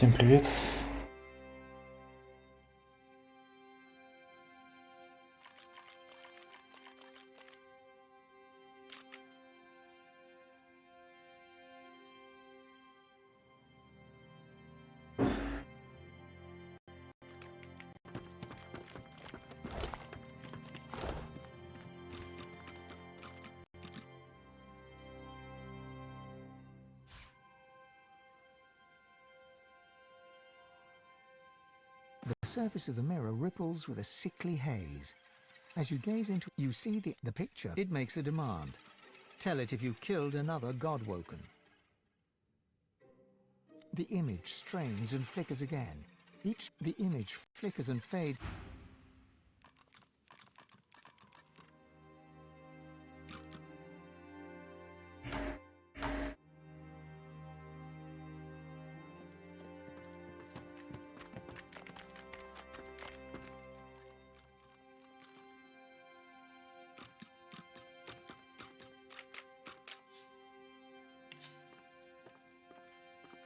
Всем привет. The surface of the mirror ripples with a sickly haze. As you gaze into it, you see the picture. It makes a demand. Tell it if you killed another Godwoken. The image strains and flickers again. The image flickers and fades.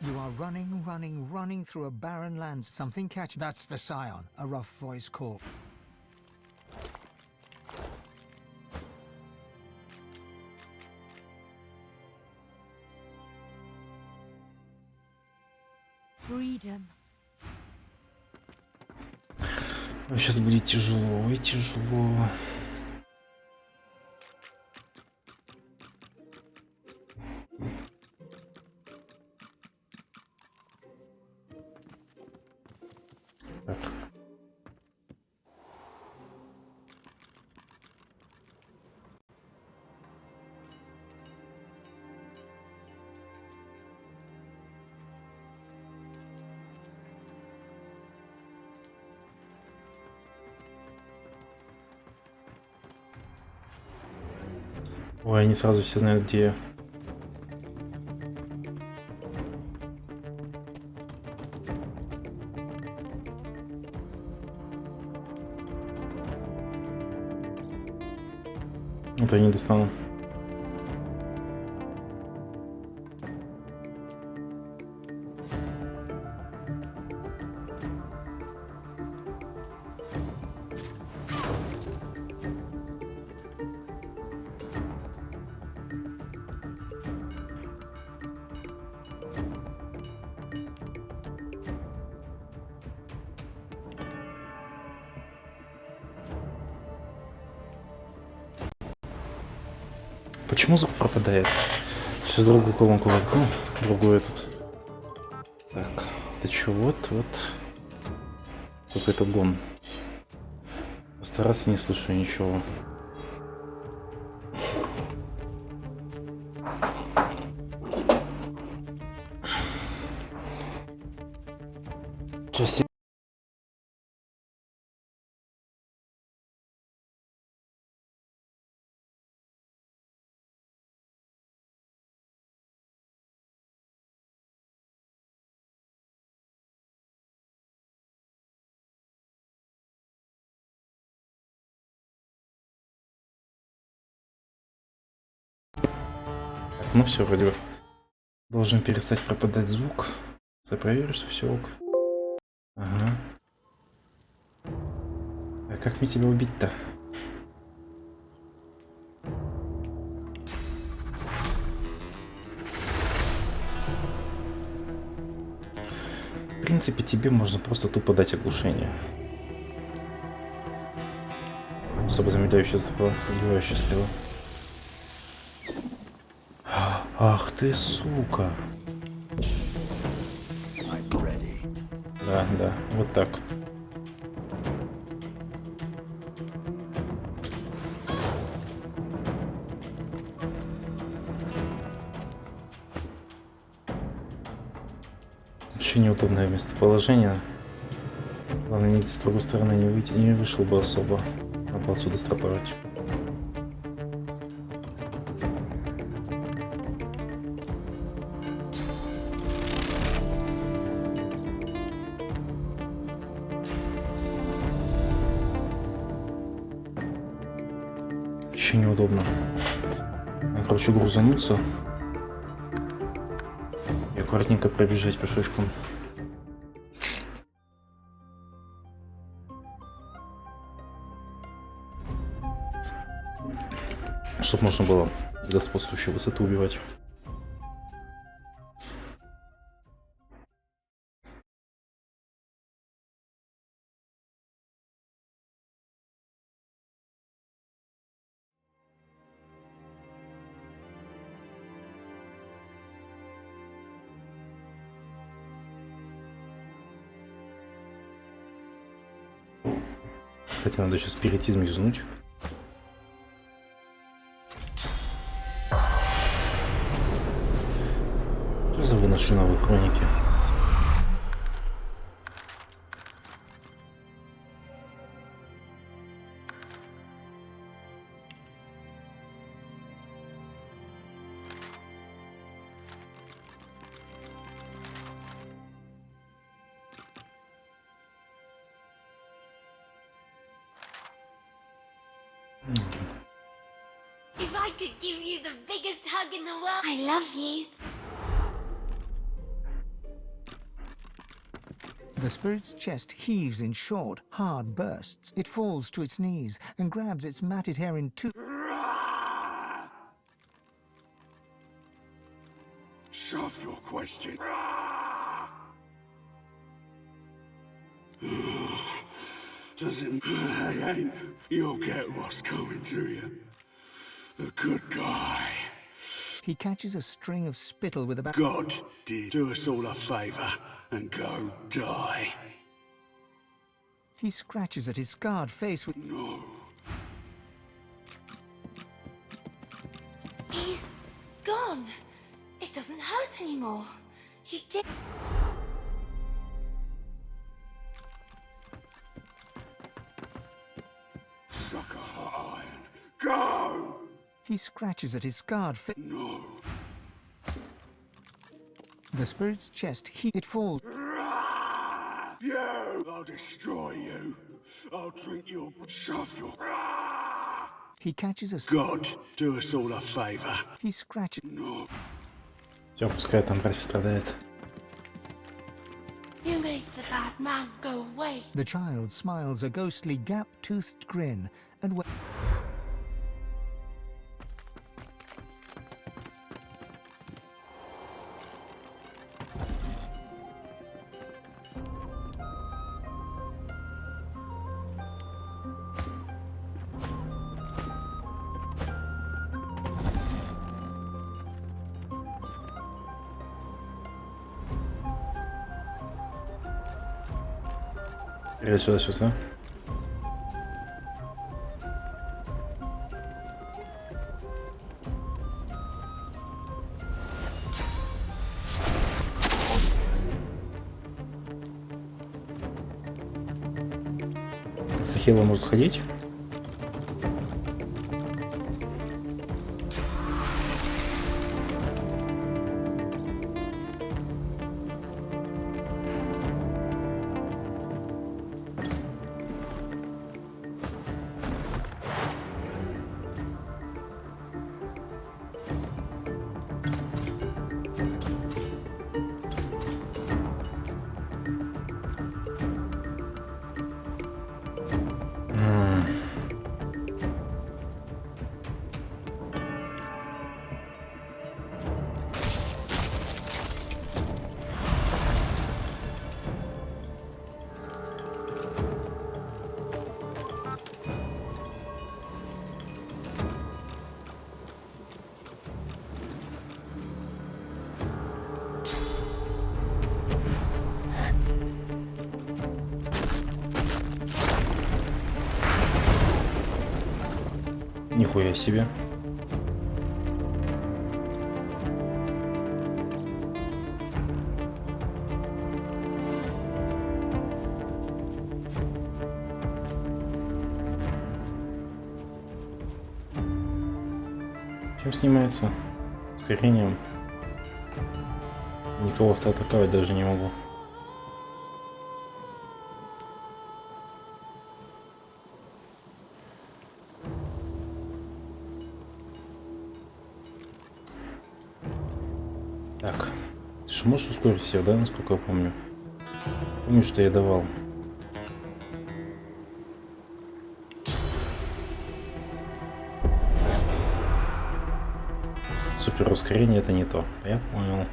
You are running through a barren land. Something catch. That's the Scion, a rough voice call. Freedom. Сейчас будет тяжело, ой, тяжело. Так. Ой, они сразу все знают, где я. Это я не достану. Почему звук пропадает? Сейчас другую колонку возьму, другой этот. Так, это что, вот. Какой-то гон. Постараться, не слышу ничего. Сейчас. Ну все, вроде бы должен перестать пропадать звук. Проверю, что все ок. Ага. А как мне тебя убить-то? В принципе, тебе можно просто тупо дать оглушение. Особо замедляющая стрела, разбивающая стрела. Ах ты, сука. Да, вот так. Очень неудобное местоположение. Главное, с другой стороны не выйти, не вышел бы особо. Надо отсюда стартовать. Очень неудобно. Надо, короче, грузануться и аккуратненько пробежать пешочком. чтобы можно было господствующую высоту убивать. Кстати, надо сейчас спиритизм юзнуть. Что за выношли новые хроники? If I could give you the biggest hug in the world, I love you. The spirit's chest heaves in short, hard bursts. It falls to its knees and grabs its matted hair in two. Shove your question. Doesn't ain't. You'll get what's coming to you. The good guy. He catches a string of spittle with a bat. God did do us all a favor and go die. He scratches at his scarred face with. No. He's gone. It doesn't hurt anymore. You did. Sucker hot iron. Go! He scratches at his scarred face. No. The spirit's chest it falls. You! I'll destroy you. I'll drink your... Shove your... He catches a. God, do us all a favor. He scratches. No. Все, пускай там страдает. You made the bad man go away. The child smiles a ghostly gap-toothed grin and. Или сюда. Сахила может ходить? Нихуя себе. Чем снимается? Ускорением. Никого автоатаковать даже не могу. Так, ты же можешь ускорить всех, да, насколько я помню? Помню, что я давал. Супер ускорение это не то. Я понял.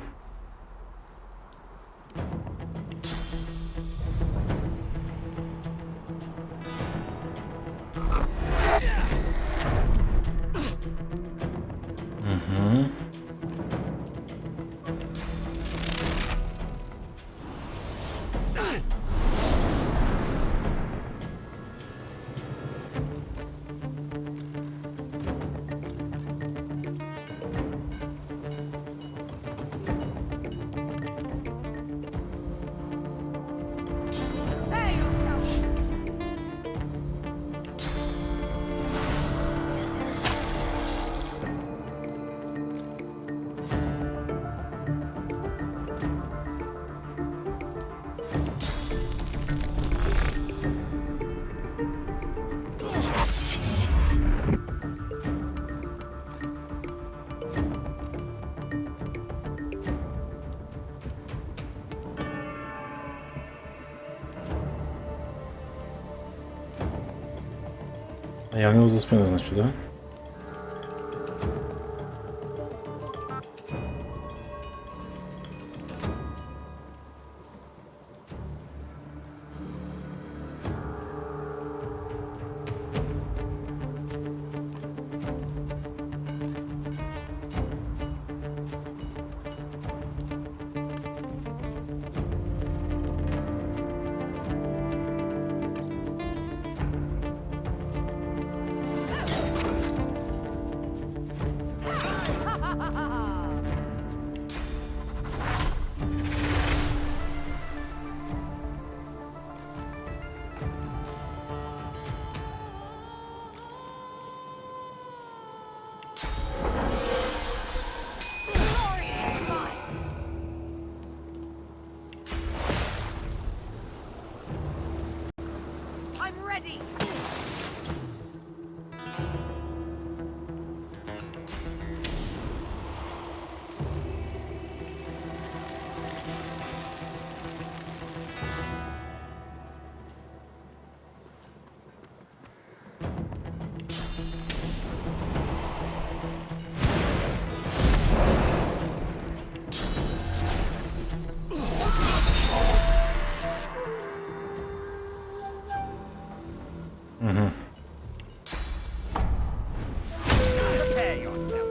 Угу. Prepare yourself. А я у него за спиной, значит, да? Glory is mine. I'm ready. Угу. Prepare yourself.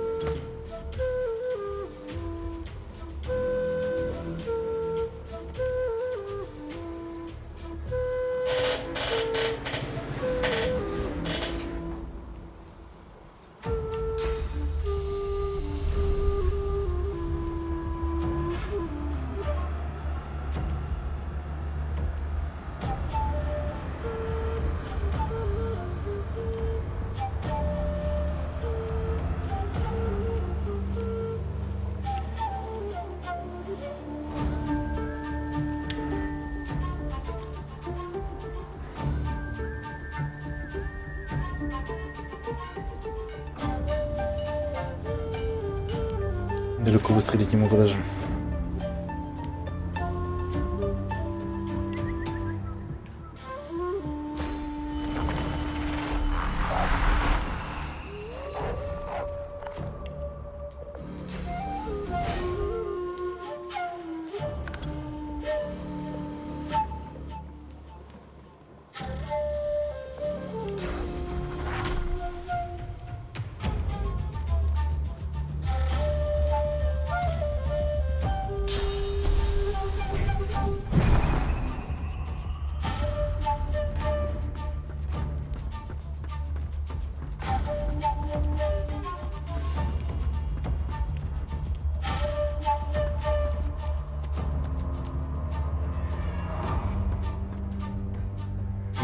Далеко выстрелить не могу даже.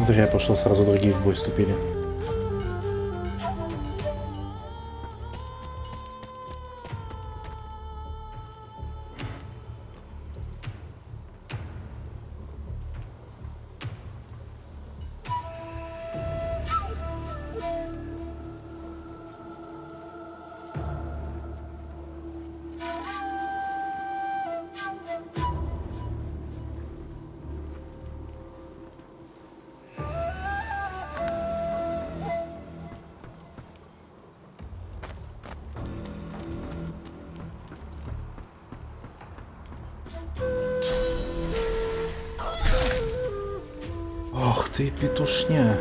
Зря я пошел, сразу другие в бой вступили. ты петушня.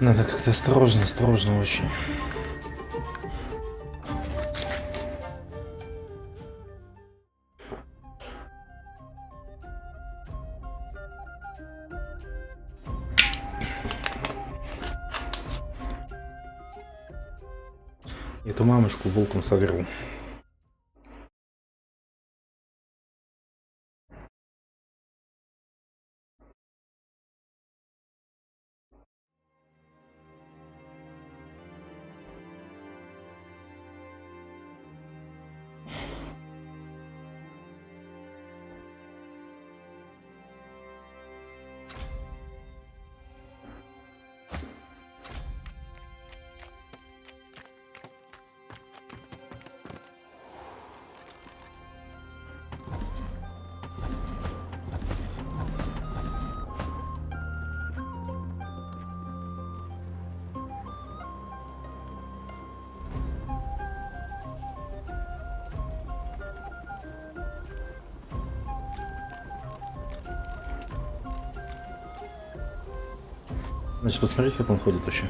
Надо как-то осторожно, осторожно очень. Эту мамочку волком согрел. Значит, посмотреть, как он ходит вообще.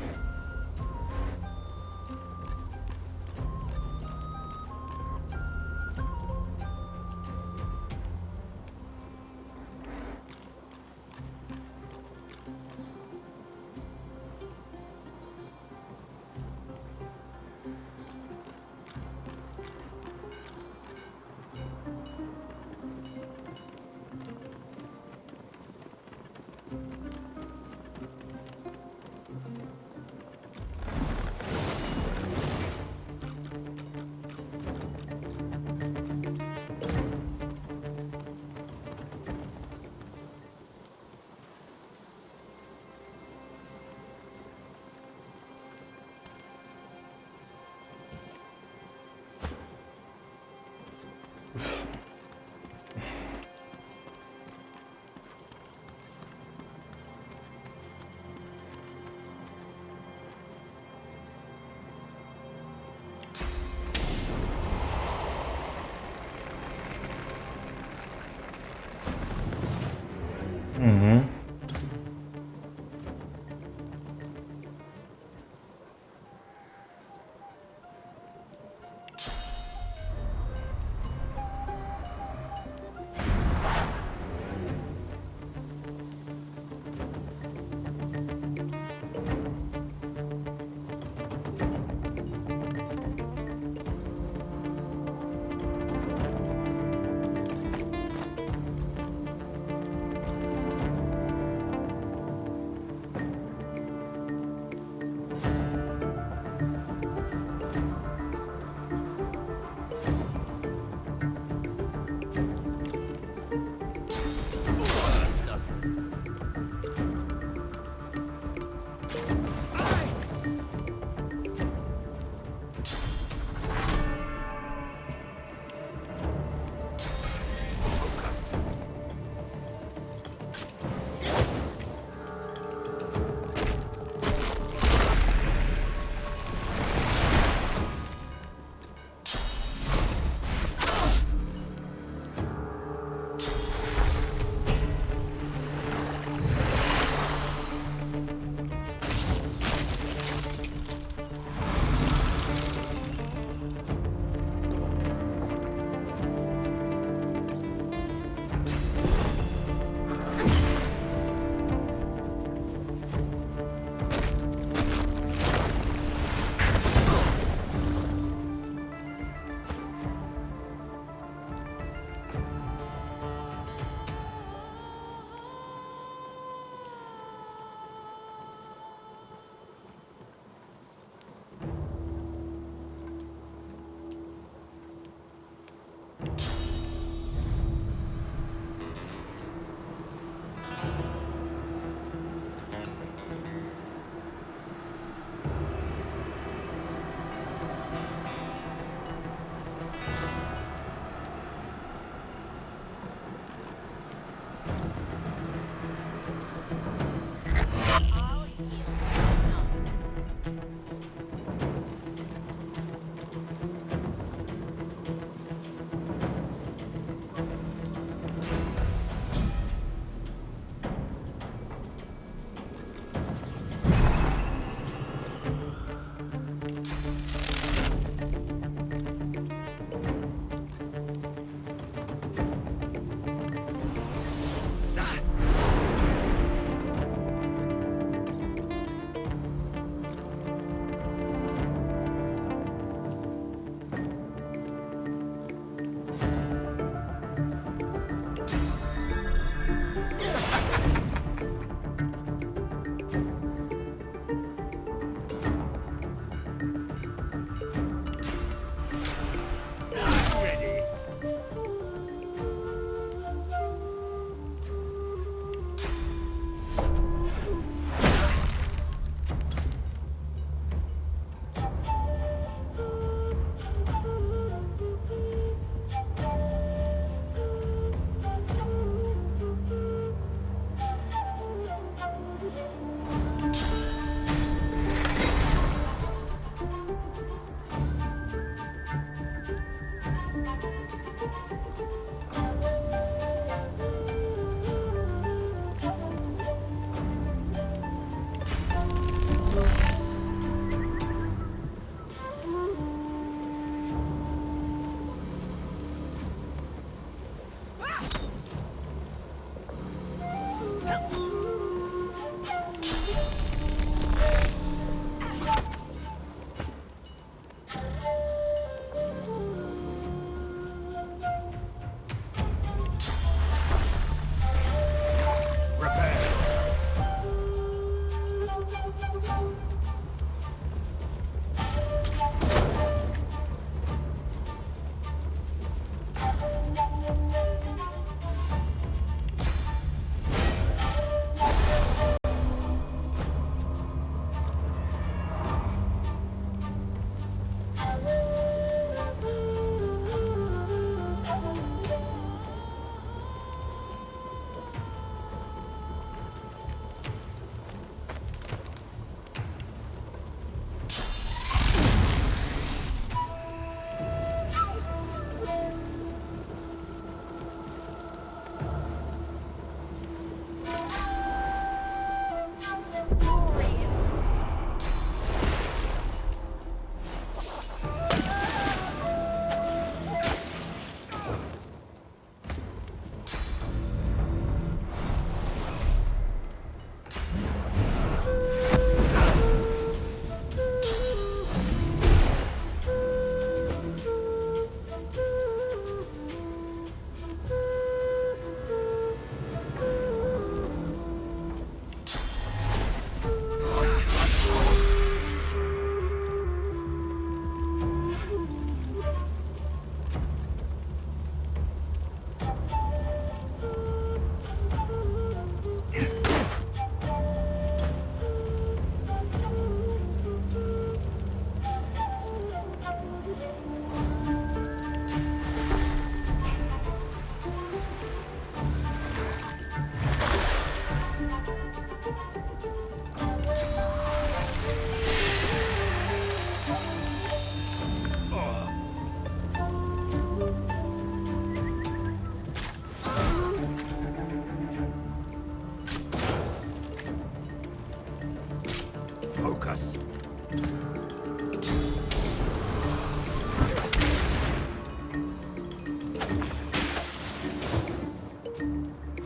Focus.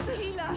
Healer!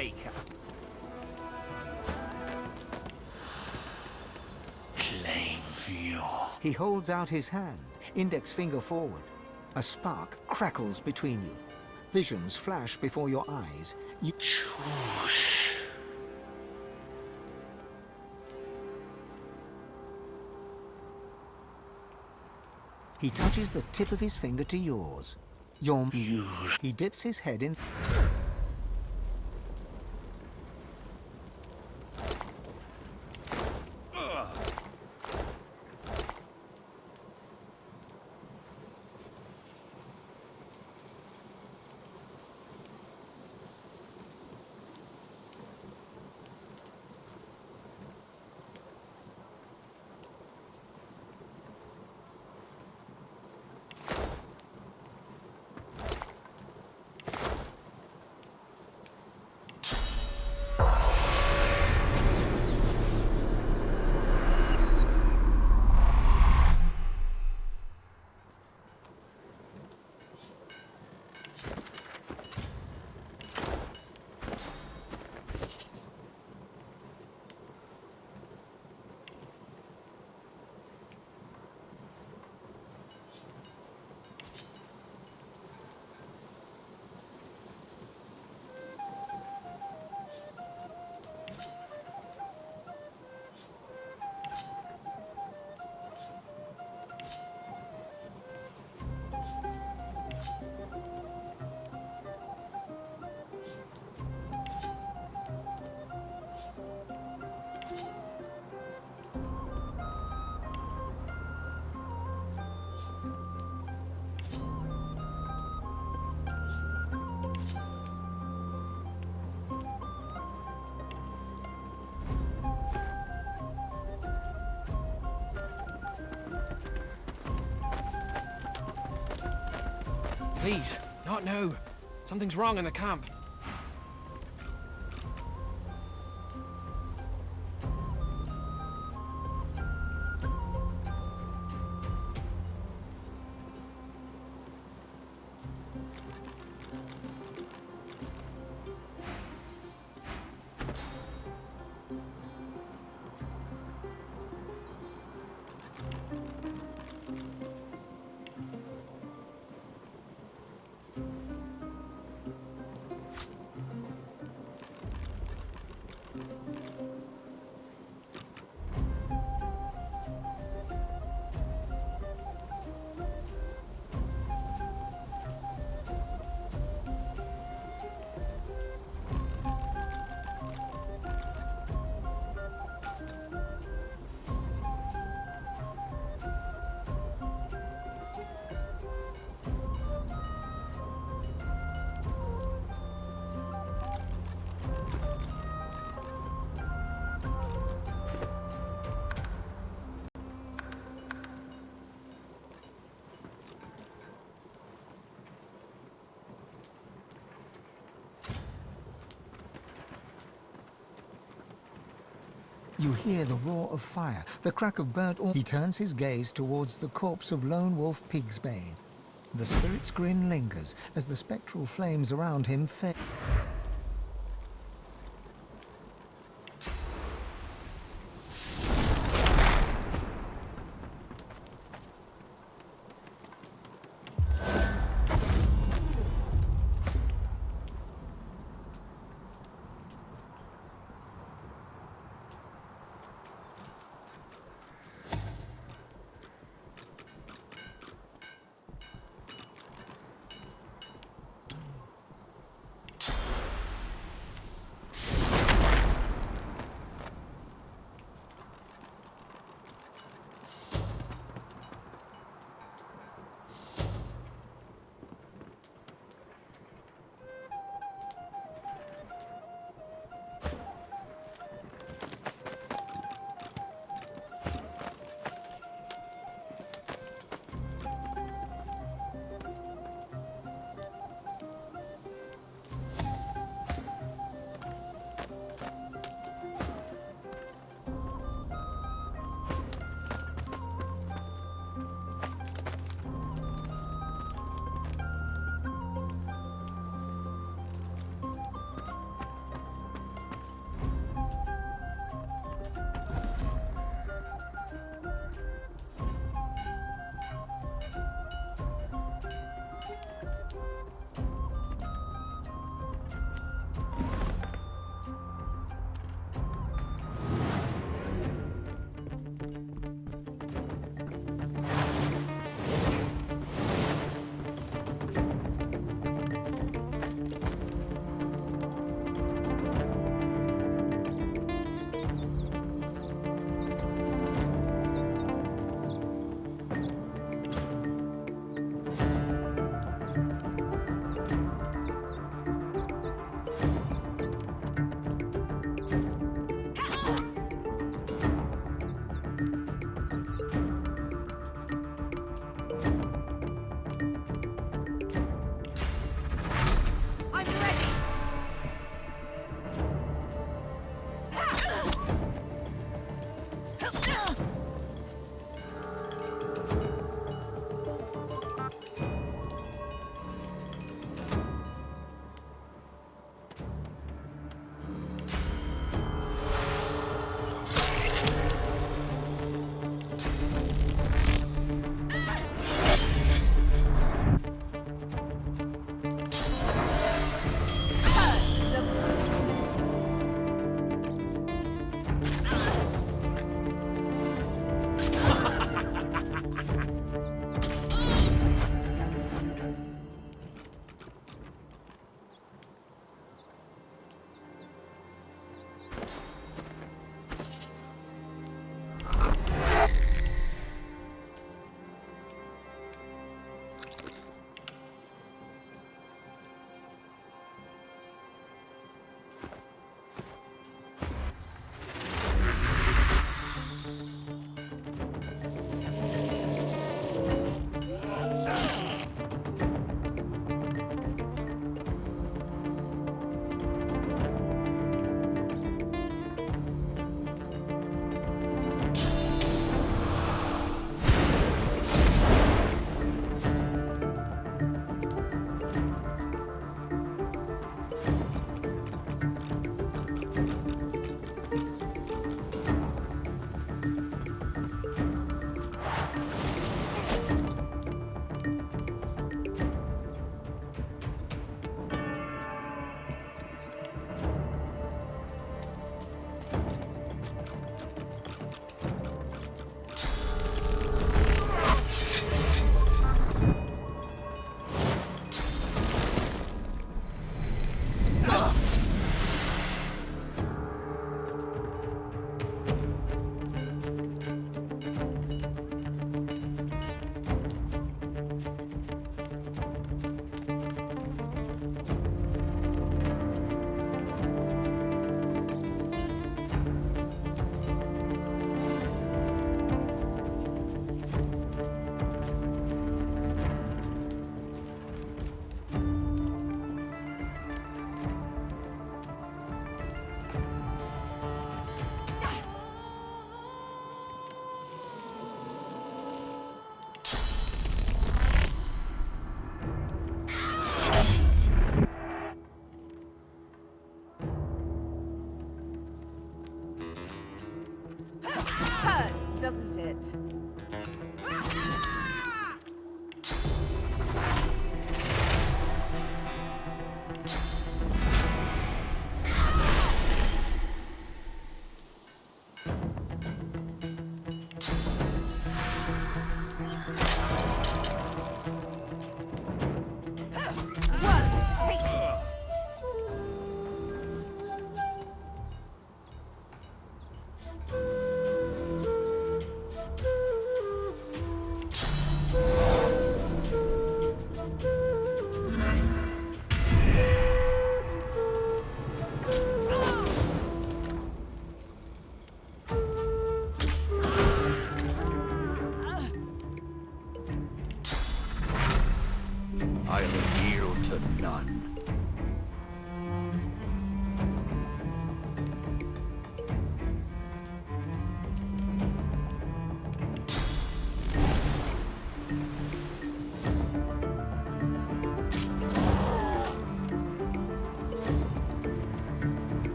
maker. Claim your... He holds out his hand, index finger forward. A spark crackles between you. Visions flash before your eyes. You Choose. He touches the tip of his finger to yours. Your Use. He dips his head in. Please, not now. Something's wrong in the camp. You hear the roar of fire, the crack of burnt oil. He turns his gaze towards the corpse of Lone Wolf Pigsbane. The spirit's grin lingers as the spectral flames around him fade.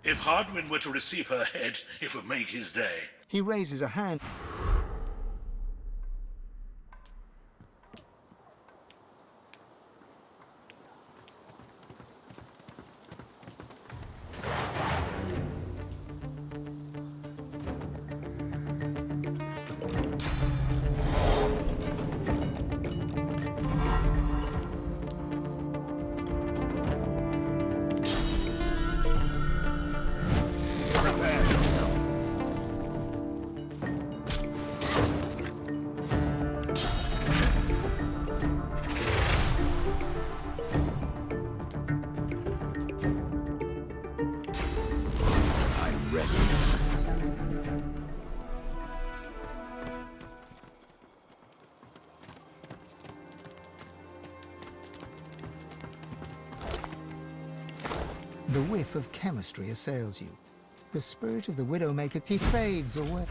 If Hardwin were to receive her head, it would make his day. He raises a hand. The whiff of chemistry assails you. The spirit of the Widowmaker, he fades away.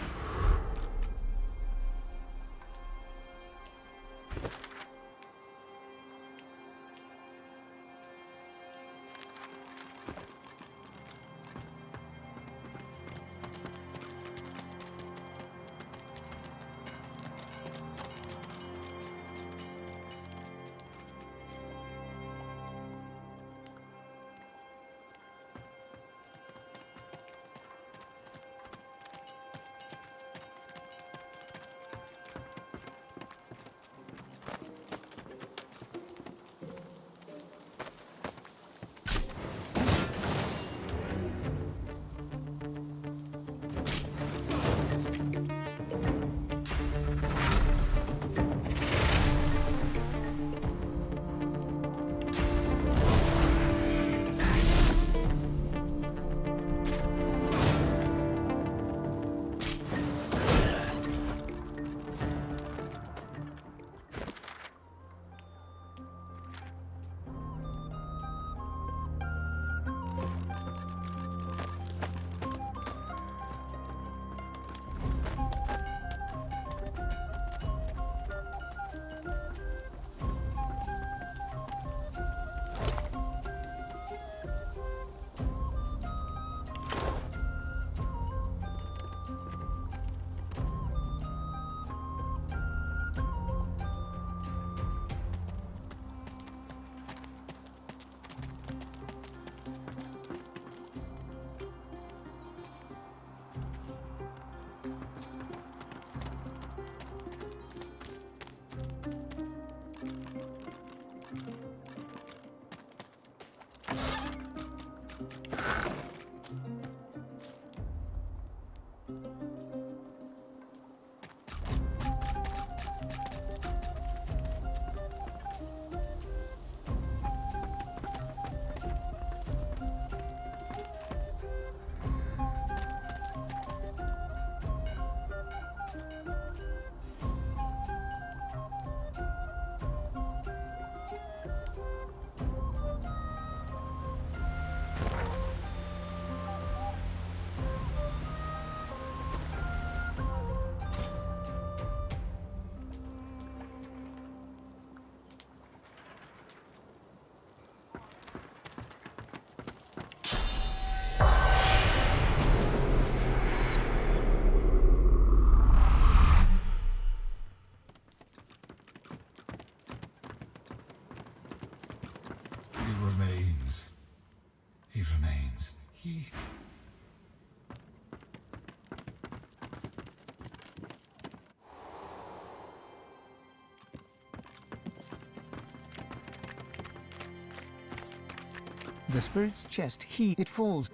The spirit's chest heaves. It falls.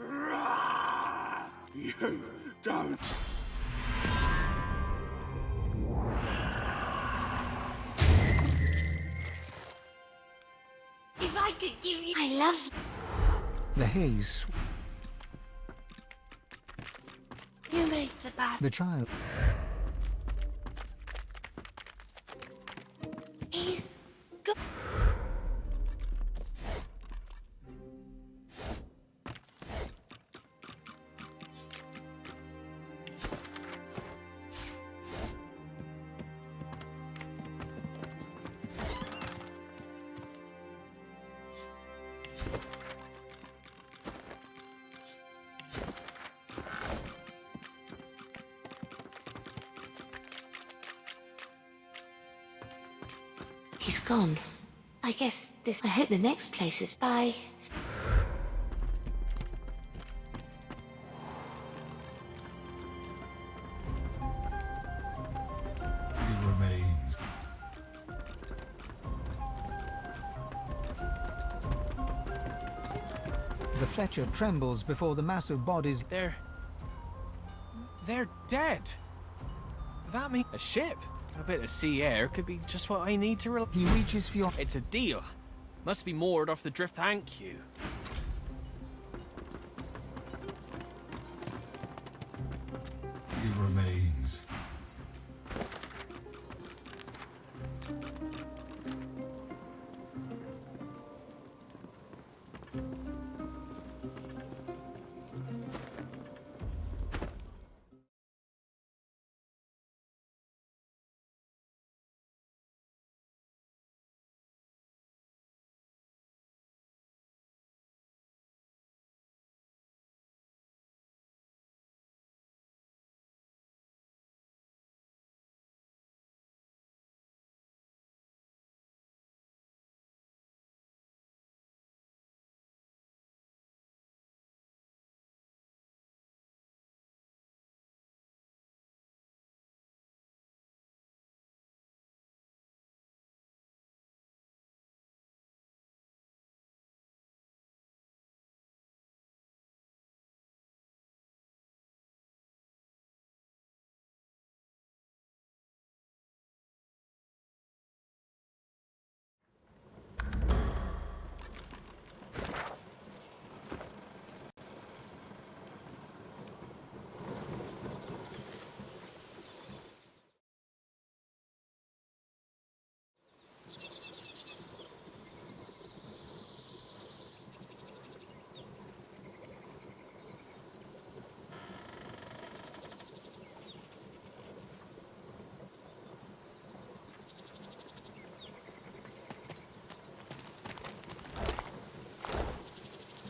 You don't. If I could give you... I love... The haze. You make the bad... The child. He's... Go... He's gone. I guess this... I hope the next place is by... He remains. The Fletcher trembles before the massive bodies. They're dead. That means a ship. A bit of sea air could be just what I need to He reaches for your... It's a deal. Must be moored off the drift. Thank you. He remains.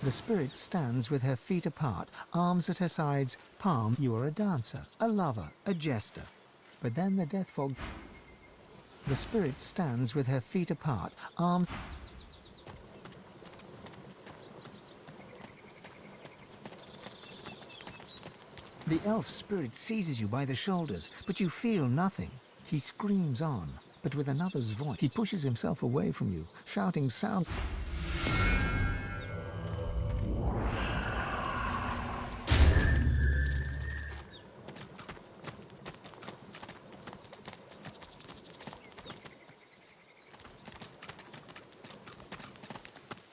The spirit stands with her feet apart, arms at her sides, palm. You are a dancer, a lover, a jester. But then the death fog... The spirit stands with her feet apart, arms... The elf spirit seizes you by the shoulders, but you feel nothing. He screams on, but with another's voice. He pushes himself away from you, shouting sound...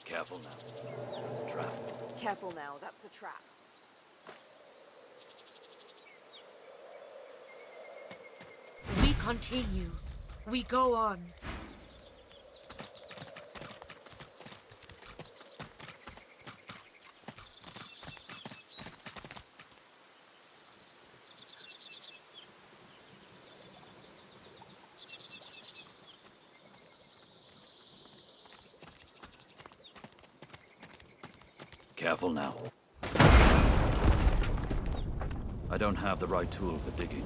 Careful now. That's a trap. Careful now, that's a trap. We continue. We go on. Careful now. I don't have the right tool for digging.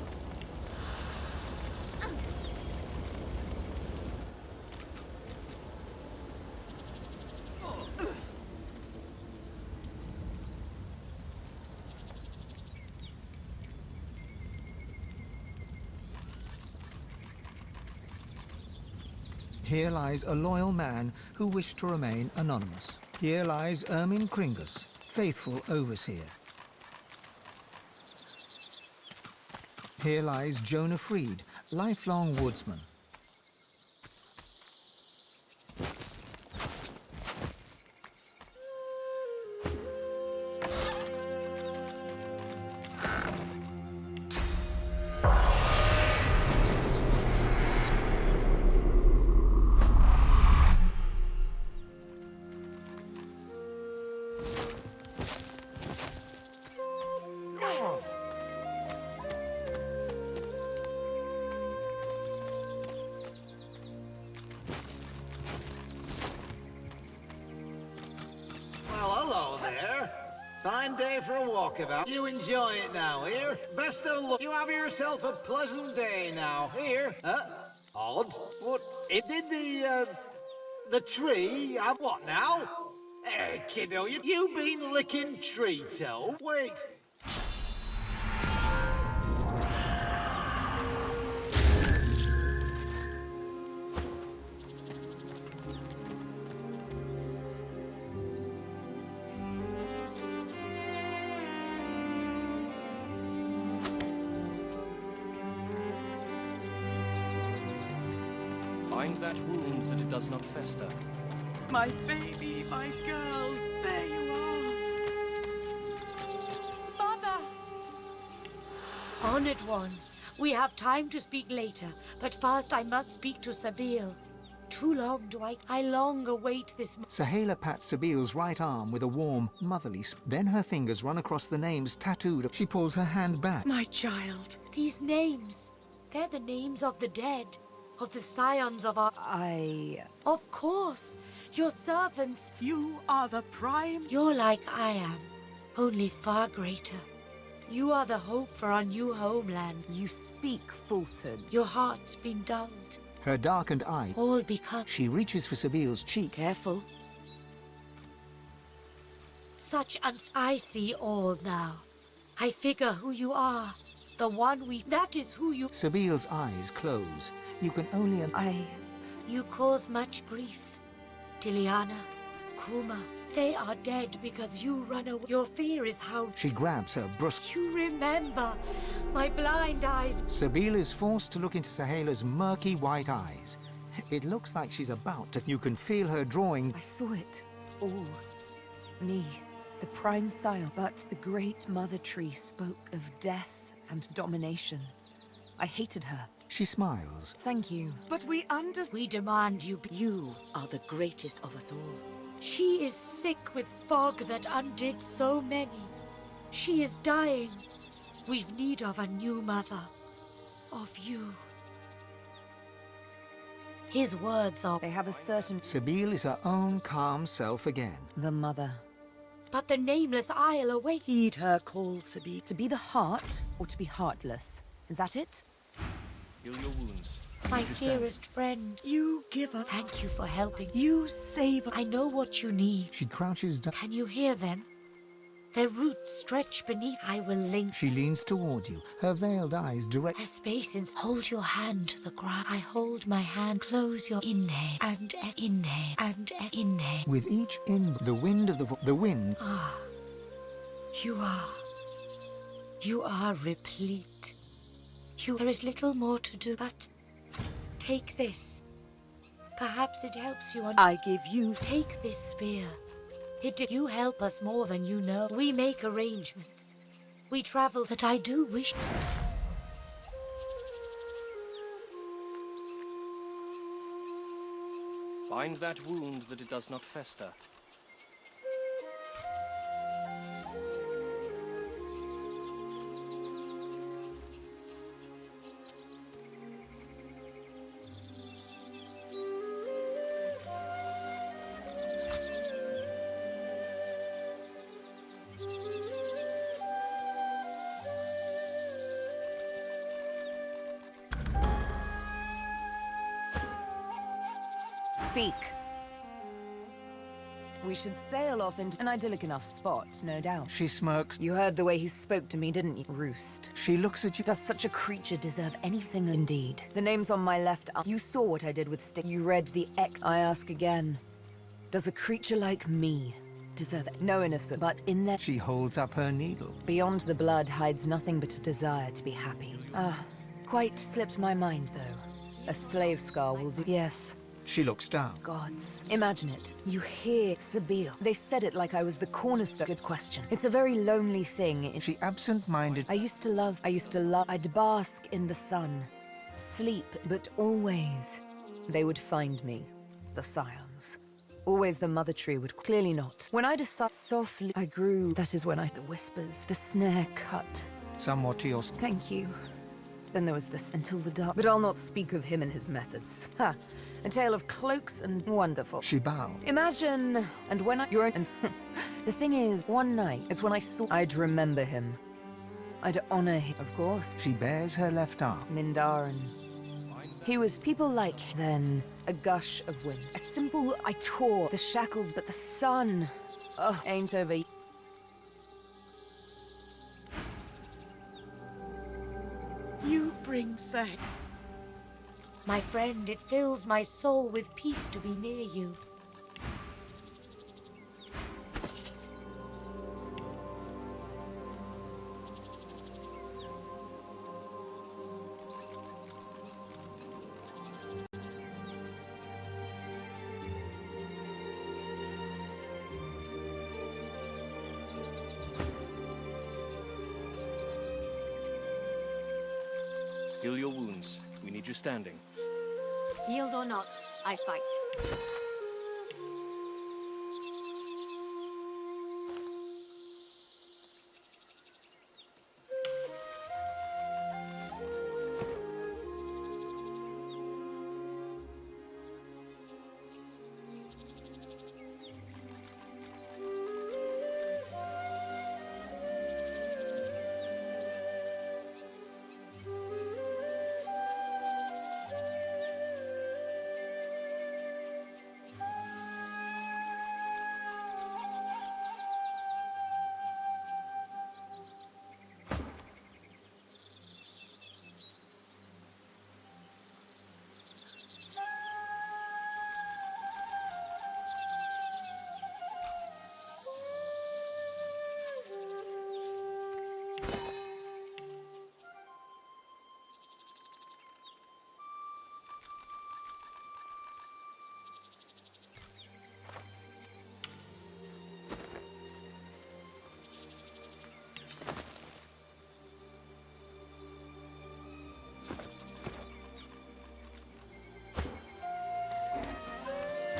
Here lies a loyal man who wished to remain anonymous. Here lies Ermin Kringus, faithful overseer. Here lies Jonah Freed, lifelong woodsman. Well, hello there. Fine day for a walkabout. You enjoy it now, here? Best of luck. You have yourself a pleasant day now, here. Odd. What? It did the tree have what now? Hey, kiddo, you been licking tree toe? Wait. Find that wound that it does not fester. My baby, my girl, there you are. Mother! Honored one, we have time to speak later, but first I must speak to Sabil. Too long do I long await this. Sahela pats Sabil's right arm with a warm, motherly then her fingers run across the names tattooed. She pulls her hand back. My child, these names, they're the names of the dead, of the scions of our... Of course, your servants. You are the prime... You're like I am, only far greater. You are the hope for our new homeland. You speak falsehood. Your heart's been dulled. Her darkened eye. All because... She reaches for Sabil's cheek. Careful. I see all now. I figure who you are. The one we... That is who you... Sabil's eyes close. You can only... You cause much grief. Tiliana, Kuma, they are dead because you run away. Your fear is how... She grabs her brusque... You remember. My blind eyes... Sabil is forced to look into Sahela's murky white eyes. It looks like she's about to... You can feel her drawing... I saw it. All. Me. The prime sire. But the great mother tree spoke of death and domination. I hated her. She smiles. Thank you. But we We demand you... You are the greatest of us all. She is sick with fog that undid so many. She is dying. We've need of a new mother. Of you. His words are... They have a certain... Sabil is her own calm self again. The mother. But the nameless Isle await... Heed her call, Sabi. To be the heart or to be heartless? Is that it? Heal your wounds. My dearest friend. You give up. Thank you for helping. You save. I know what you need. She crouches down. Can you hear them? Their roots stretch beneath. I will link. She leans toward you, her veiled eyes direct. A space in... Hold your hand to the ground. I hold my hand. Close your inhale and inhale and inhale. With each in the wind of the wind. Ah, you are replete. There is little more to do, but take this. Perhaps it helps you on... I give you... Take this spear. You help us more than you know. We make arrangements. We travel, but I do wish... Bind that wound that it does not fester. Speak. We should sail off into an idyllic enough spot, no doubt. She smirks. You heard the way he spoke to me, didn't you? Roost. She looks at you. Does such a creature deserve anything? Indeed. The name's on my left arm. You saw what I did with Stick. You read the X. I ask again. Does a creature like me deserve it? No innocent, but in there... She holds up her needle. Beyond the blood hides nothing but a desire to be happy. Quite slipped my mind, though. A slave scar will do... Yes. She looks down. Gods. Imagine it. You hear Sabir. They said it like I was the cornerstone. Good question. It's a very lonely thing. She absent-minded. I used to love. I'd bask in the sun. Sleep, but always they would find me. The scions. Always the mother tree would clearly not. When I decided softly, I grew. That is when the whispers, the snare cut. Somewhat to your... Thank you. Then there was this until the dark. But I'll not speak of him and his methods. Ha! A tale of cloaks and wonderful. She bowed. Imagine, and when you're and the thing is, one night is when I saw. I'd remember him. I'd honor him, of course. She bares her left arm. Mindarin. He was people like then a gush of wind. A simple I tore the shackles, but the sun, ain't over. You bring Say. My friend, it fills my soul with peace to be near you. Heal your wounds. We need you standing. Healed or not, I fight.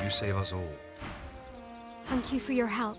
You save us all. Thank you for your help.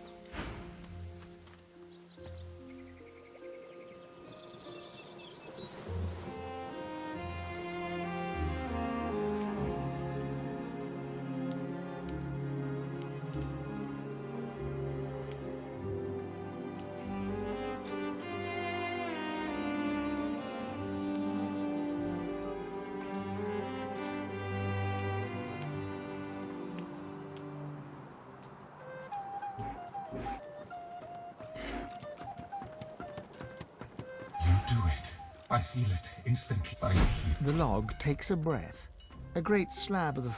I feel it instantly. Thank you. The log takes a breath. A great slab of the...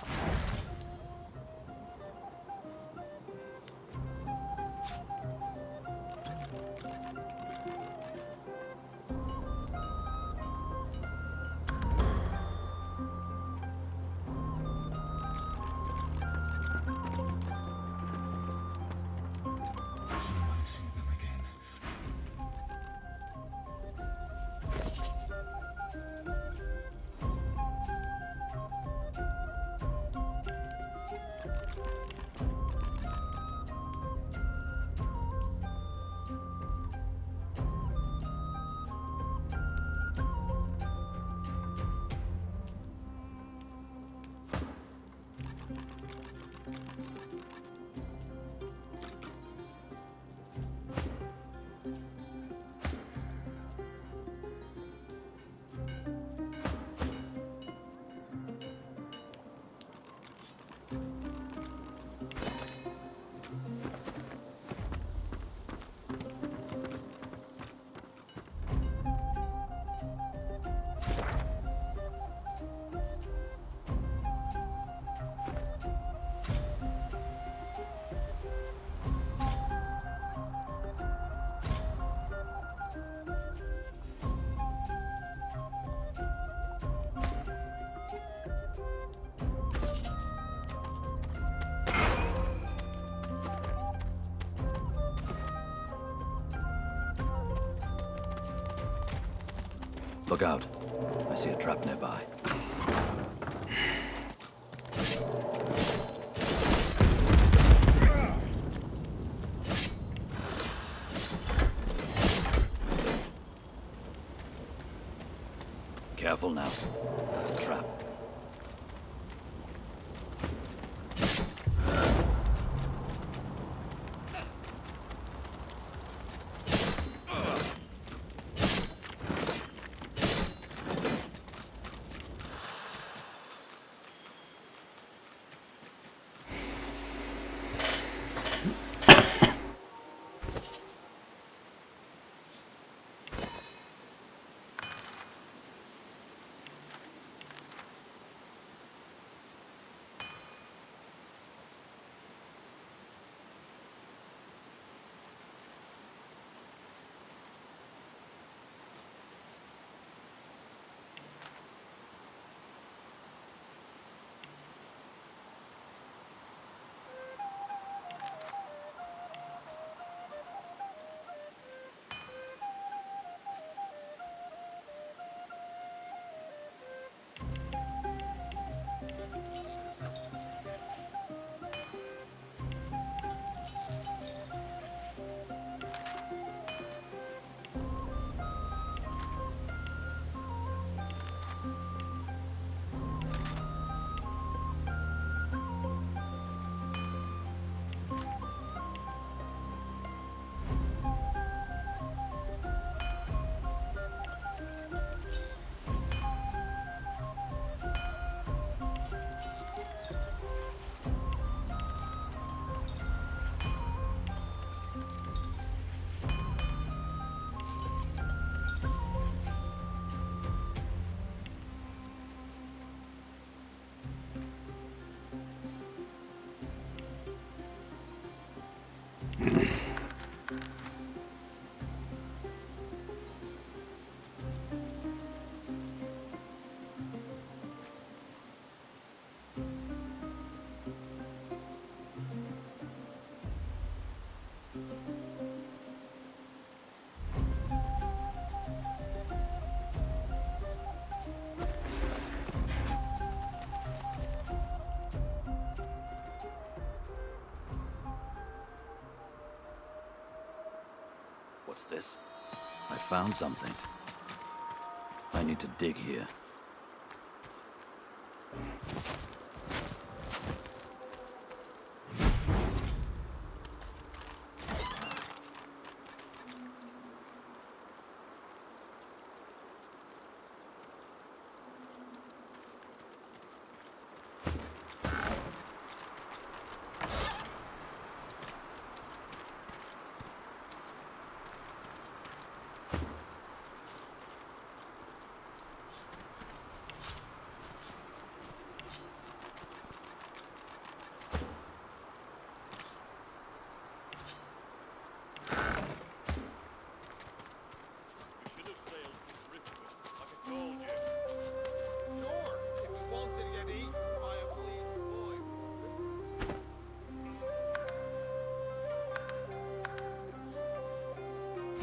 Look out. I see a trap nearby. Careful now. That's a trap. What's this? I found something. I need to dig here.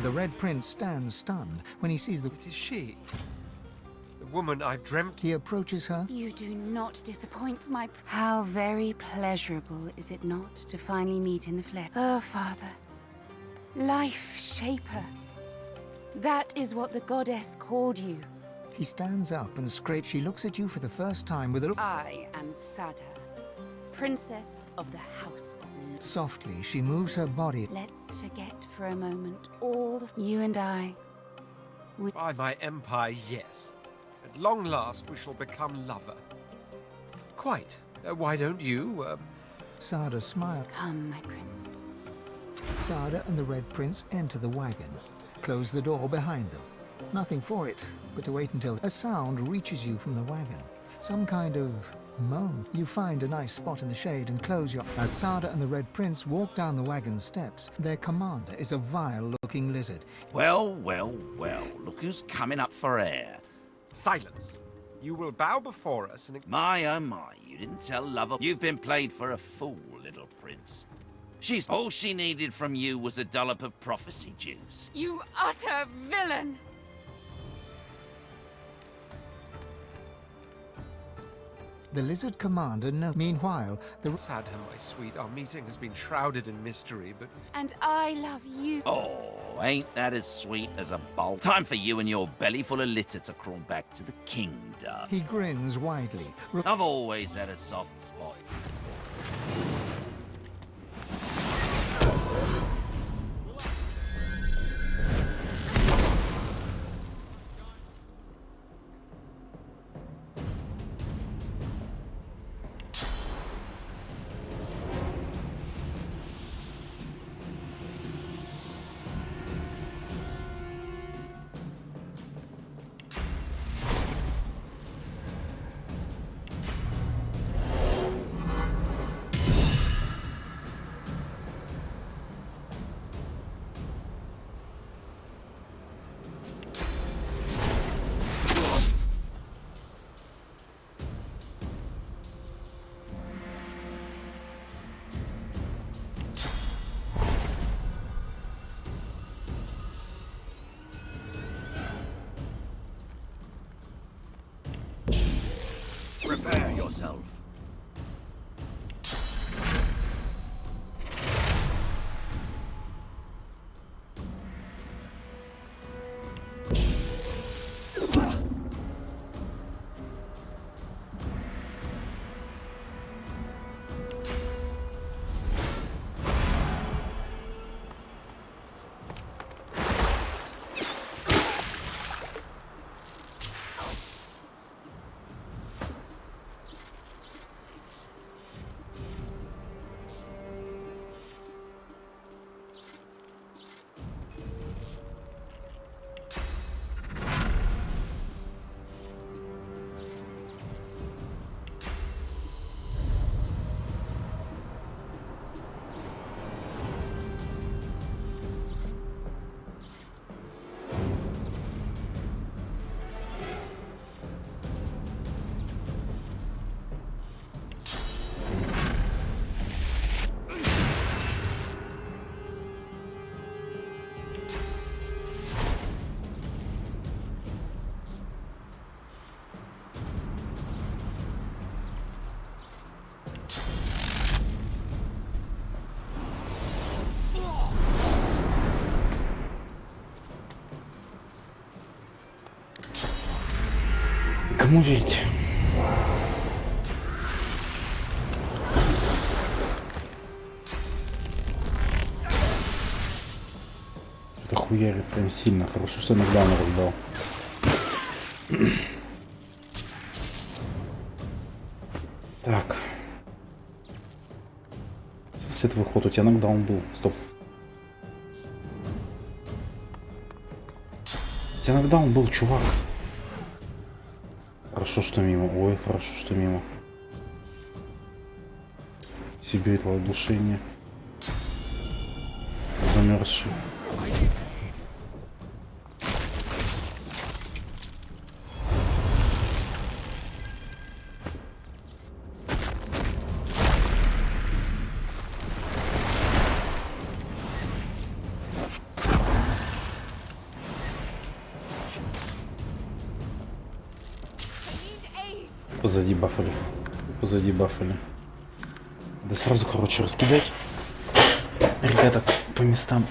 The Red Prince stands stunned when he sees the... It is she. The woman I've dreamt. He approaches her. You do not disappoint my... How very pleasurable, is it not, to finally meet in the flesh? Oh, Father. Life Shaper. That is what the goddess called you. He stands up and scrapes. She looks at you for the first time with a look. I am Sada, Princess of the House of... Softly, she moves her body. Let's forget for a moment all of you and I. By my empire, yes. At long last, we shall become lover. Quite. Why don't you, Sada smiles. Come, my prince. Sada and the Red Prince enter the wagon. Close the door behind them. Nothing for it but to wait until a sound reaches you from the wagon. Some kind of moan. You find a nice spot in the shade and close your... As Sada and the Red Prince walk down the wagon steps, their commander is a vile-looking lizard. Well, well, well, look who's coming up for air. Silence. You will bow before us and... My, oh my, you didn't tell Lover. You've been played for a fool, little prince. All she needed from you was a dollop of prophecy juice. You utter villain! The lizard commander knows. Meanwhile, the... Sad, my sweet, our meeting has been shrouded in mystery, but... And I love you. Oh, ain't that as sweet as a bowl? Time for you and your belly full of litter to crawl back to the kingdom. He grins widely. I've always had a soft spot. Prepare yourself. Кому верить? Что-то хуярит прям сильно. Хорошо, что иногда он раздал. Так. С этого хода у тебя нокдаун был. Стоп. У тебя нокдаун был, чувак. Хорошо, что мимо. Ой, хорошо, что мимо. Себе этого оглушения. Замерзший. Позади бафали. Позади бафали. Да сразу, короче, раскидать. Ребята, по местам.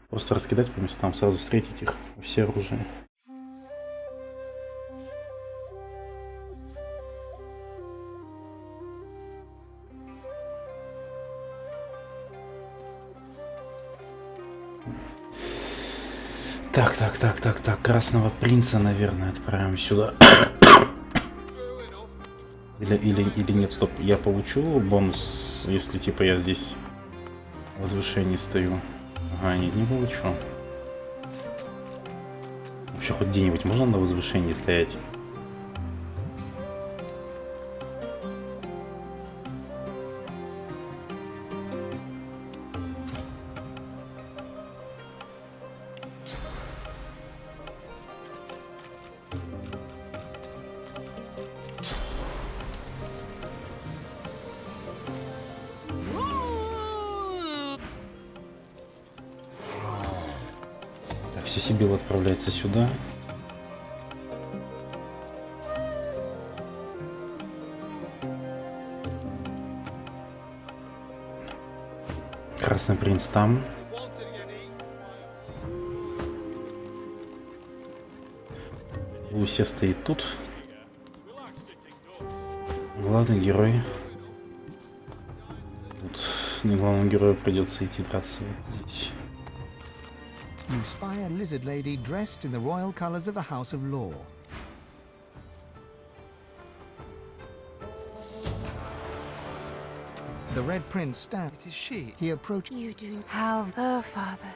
Просто раскидать по местам, сразу встретить их, все оружие. Так, Красного Принца, наверное, отправим сюда. Или нет, стоп, я получу бонус, если типа я здесь в возвышении стою. Ага, нет, не получу. Вообще хоть где-нибудь можно на возвышении стоять? Пусть Сибил отправляется сюда. Красный принц там. Луся стоит тут. Главный герой. Тут не главному герою придется идти драться вот здесь. You spy a lizard lady dressed in the royal colors of the House of Law. The Red Prince stands. It is she. He approaches. You do. How, father.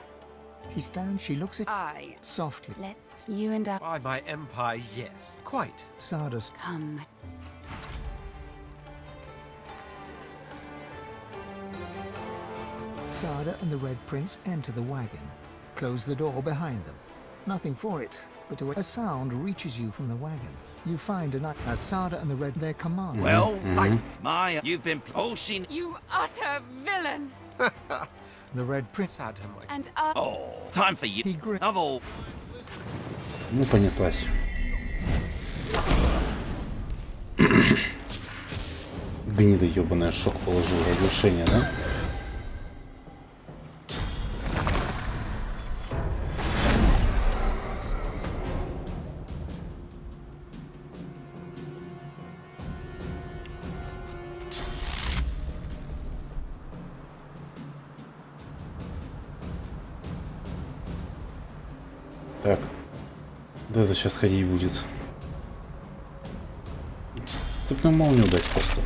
He stands. She looks at softly. Let's you and I. By my empire, yes. Quite. Sardus. Come. Sada and the Red Prince enter the wagon. Close the door behind them. Nothing for it, but a sound reaches you from the wagon. You find a knife. As Sada and the Red, their command. Well, silence, Maya. You've been pushing. You utter villain! The Red Prince had him. And Oh, time for you. He gripped. Of all. Ну, понеслась. Гнида ебаная, шок положил, оглушение, да? Так, да это сейчас ходить будет. Цепную молнию дать просто.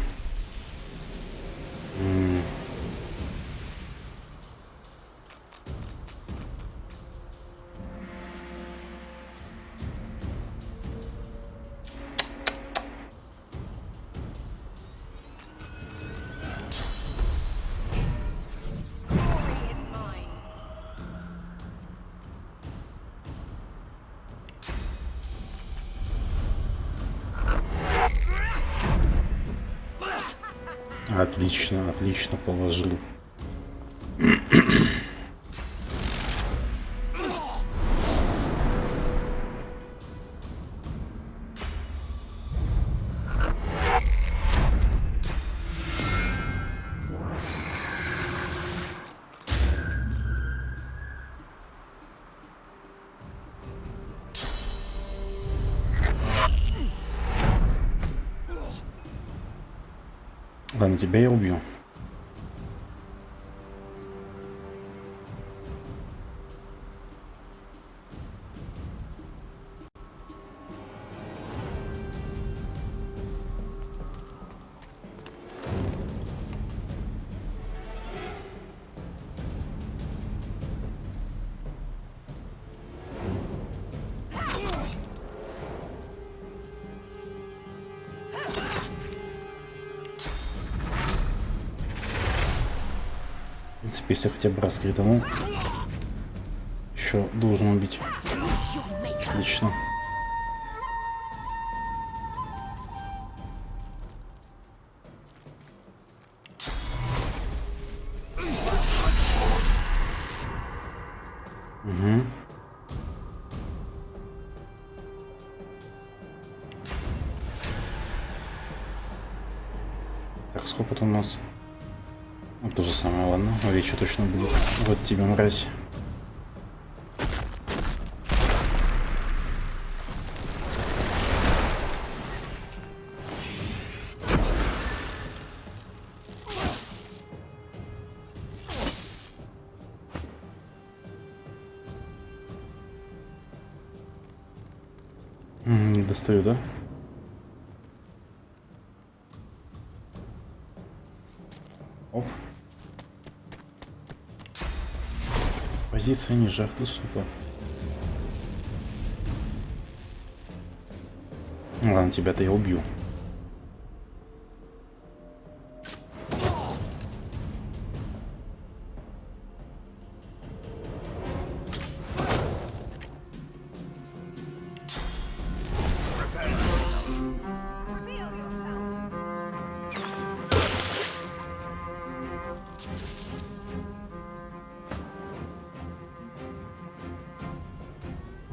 Отлично, отлично положил. Ладно, тебя я убью. В принципе, если хотя бы раз кританул, еще должен убить. Отлично. Угу. Так, сколько тут у нас? Ну, то же самое, ладно. Овечья точно будет. Вот тебе, мразь. Не достаю, да? Оп. Позиция не жах ты, сука. Ну ладно, тебя-то я убью.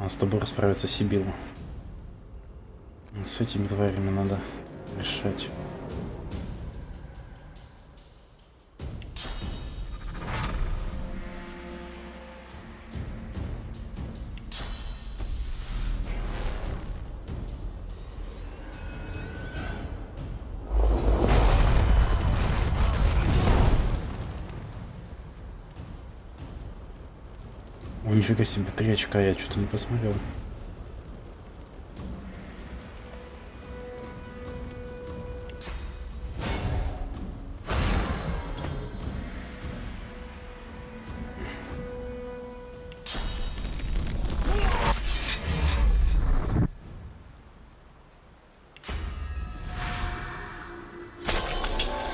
А с тобой расправиться Сибилу. С этими тварями надо решать. О, нифига себе, 3 очка, я что-то не посмотрел.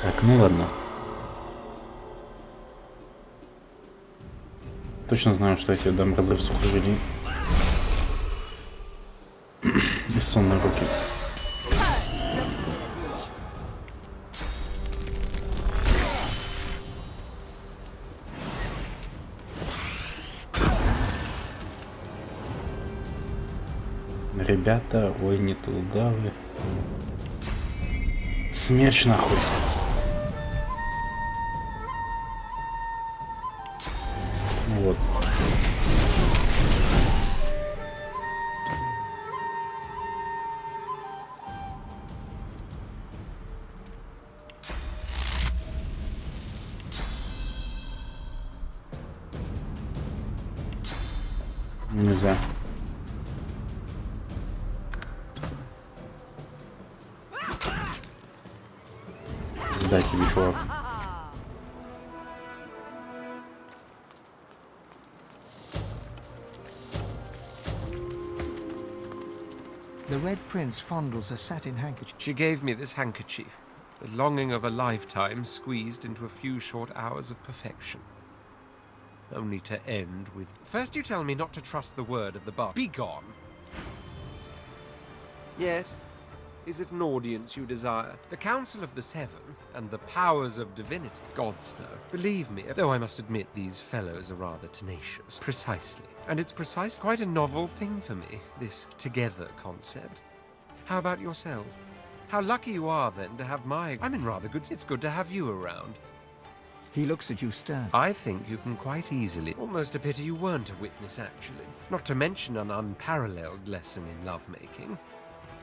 Так, ну ладно. Точно знаю, что я тебе дам разрыв сухожилий. Бессонные руки. Ребята, ой, не туда вы. Смерч нахуй. Вот. Нельзя. Сдай тебе, чувак. The Red Prince fondles a satin handkerchief. She gave me this handkerchief, the longing of a lifetime squeezed into a few short hours of perfection. Only to end with... First you tell me not to trust the word of the bard. Be gone! Yes? Is it an audience you desire? The Council of the Seven and the powers of divinity? Gods know. Believe me, though I must admit these fellows are rather tenacious. Precisely. And it's quite a novel thing for me, this together concept. How about yourself? How lucky you are, then, to have I'm in rather good... It's good to have you around. He looks at you sternly. I think you can quite easily... Almost a pity you weren't a witness, actually. Not to mention an unparalleled lesson in lovemaking.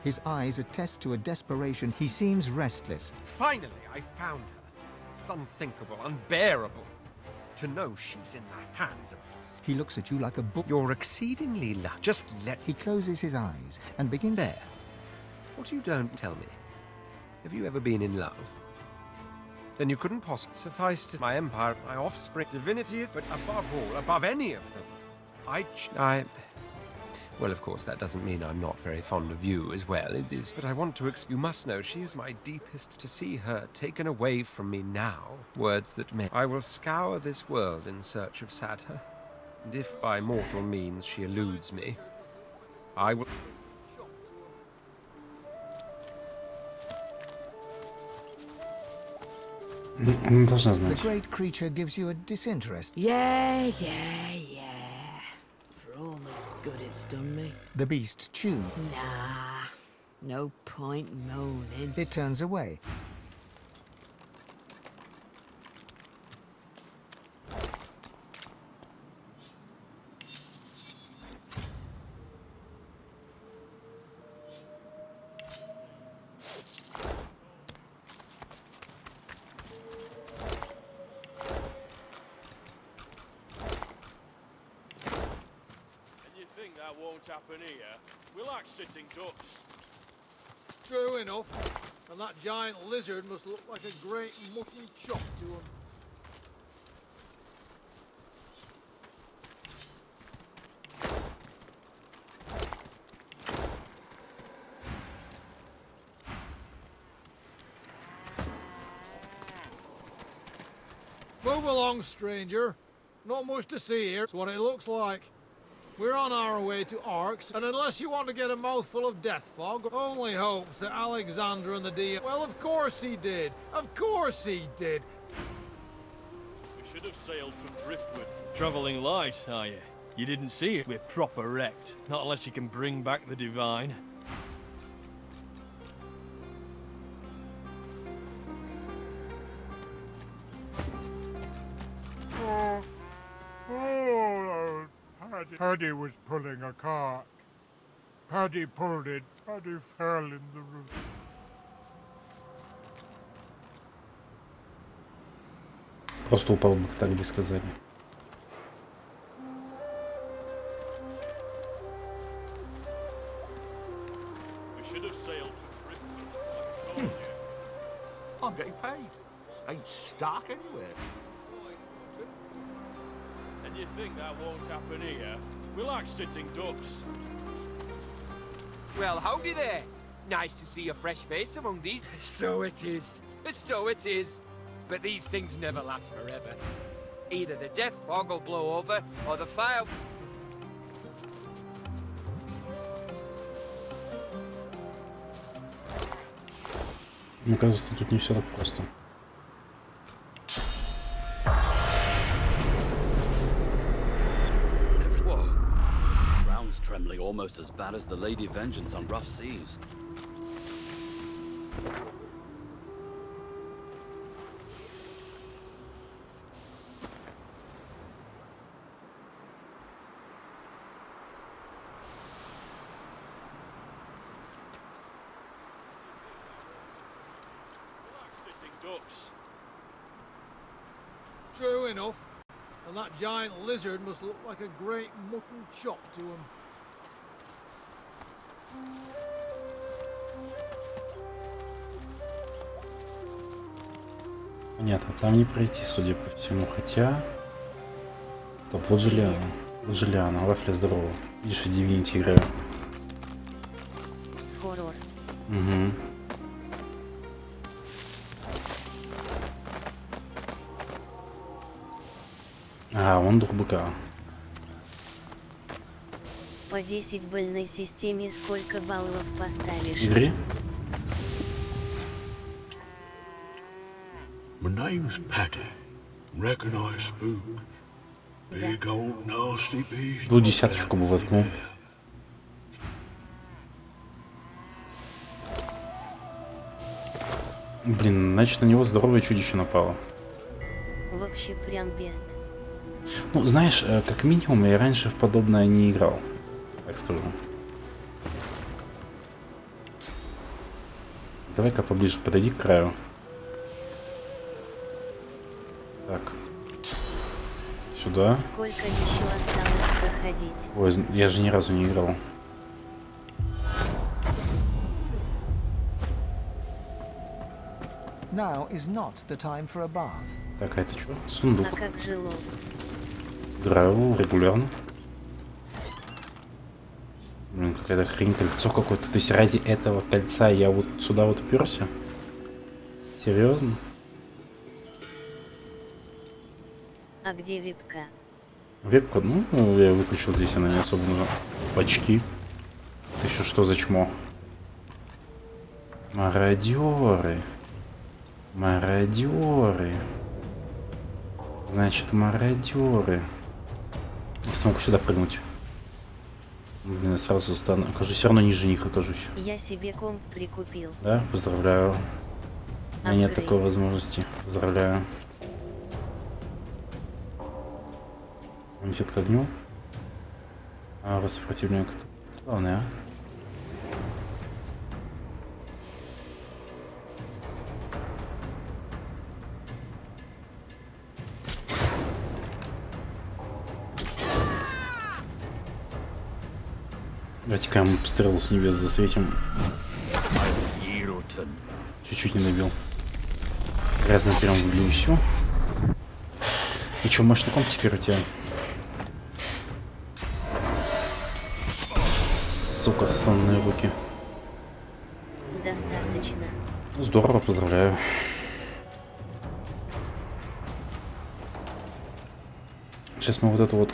His eyes attest to a desperation. He seems restless. Finally, I found her. It's unthinkable, unbearable. To know she's in the hands of... He looks at you like a book. You're exceedingly lucky. Just let... He closes his eyes and begins... There. What you don't tell me. Have you ever been in love? Then you couldn't possibly suffice to my empire, my offspring, divinity, but above all, above any of them, I... Well, of course, that doesn't mean I'm not very fond of you as well. It is. But I want to you must know she is my deepest. To see her taken away from me now, words that may... I will scour this world in search of Sadher. And if by mortal means she eludes me, I will... The great creature gives you a disinterest. Yeah. For all the good it's done me. The beast chews. Nah, no point moaning. It turns away. Happen here. We like sitting ducks. True enough. And that giant lizard must look like a great mutton chop to him. Move along, stranger. Not much to see here. It's what it looks like. We're on our way to Arx, and unless you want to get a mouthful of death fog, only hopes that Alexander and the DM... Well, of course he did. Of course he did. We should have sailed from driftwood. Travelling light, are you? You didn't see it? We're proper wrecked. Not unless you can bring back the divine. Paddy was pulling a cart. Paddy pulled it. Paddy fell in the room. Просто упал бы, так бы сказали. We should have sailed for Britain. I'm getting paid. Ain't stuck anywhere. And you think that won't happen here? We like sitting ducks. Well, howdy there. Nice to see a fresh face among these. So it is. So it is. But these things never last forever. Either the death fog will blow over, or the fire... Мне кажется, тут не все так просто. Whoa. Ground's trembling almost as bad as the Lady Vengeance on rough seas. Ducks. True enough. And that giant lizard must look like a great mutton chop to him. Понятно, там не пройти, судя по всему, хотя... Стоп, вот Джулиана. Вот Джулиана, Вафля, здорово. Видишь, я Divinity играю. Хоррор. Угу. А, он дух быка. По 10 больной системе сколько баллов поставишь? Игре? My name's Paddy. Reckon I spook. Big old nasty beast. Ну, десяточку бы воткнул. Блин, значит, на него здоровое чудище напало. Вообще прям бест. Ну, знаешь, как минимум, я раньше в подобное не играл. Так скажу. Давай-ка поближе подойди к краю. Так. Сюда. Сколько еще осталось проходить? Ой, я же ни разу не играл. Now is not the time for a bath. Так, а это что? Сундук. А как же лов? Играю регулярно. Блин, какая-то хрень, кольцо какое-то. То есть ради этого кольца я вот сюда вот уперся? Серьезно? А где випка? Вебка, ну, я выключил здесь, она не особо нужна. Очки. Это еще что за чмо? Мародеры. Мародеры. Значит, мародеры. Я смогу сюда прыгнуть. Блин, я сразу стану. Окажусь, все равно ниже них окажусь. Я себе комп прикупил. Да, поздравляю. У меня нет такой возможности. Поздравляю. Унесет к огню. А раз противник. Главное, а? Давайте-ка мы стрелу с небес засветим. Чуть-чуть не добил. Грязно прям в блюсю. И чё, мощником теперь у тебя? Сука, сонные руки. Достаточно. Ну, здорово, поздравляю. Сейчас мы вот это вот...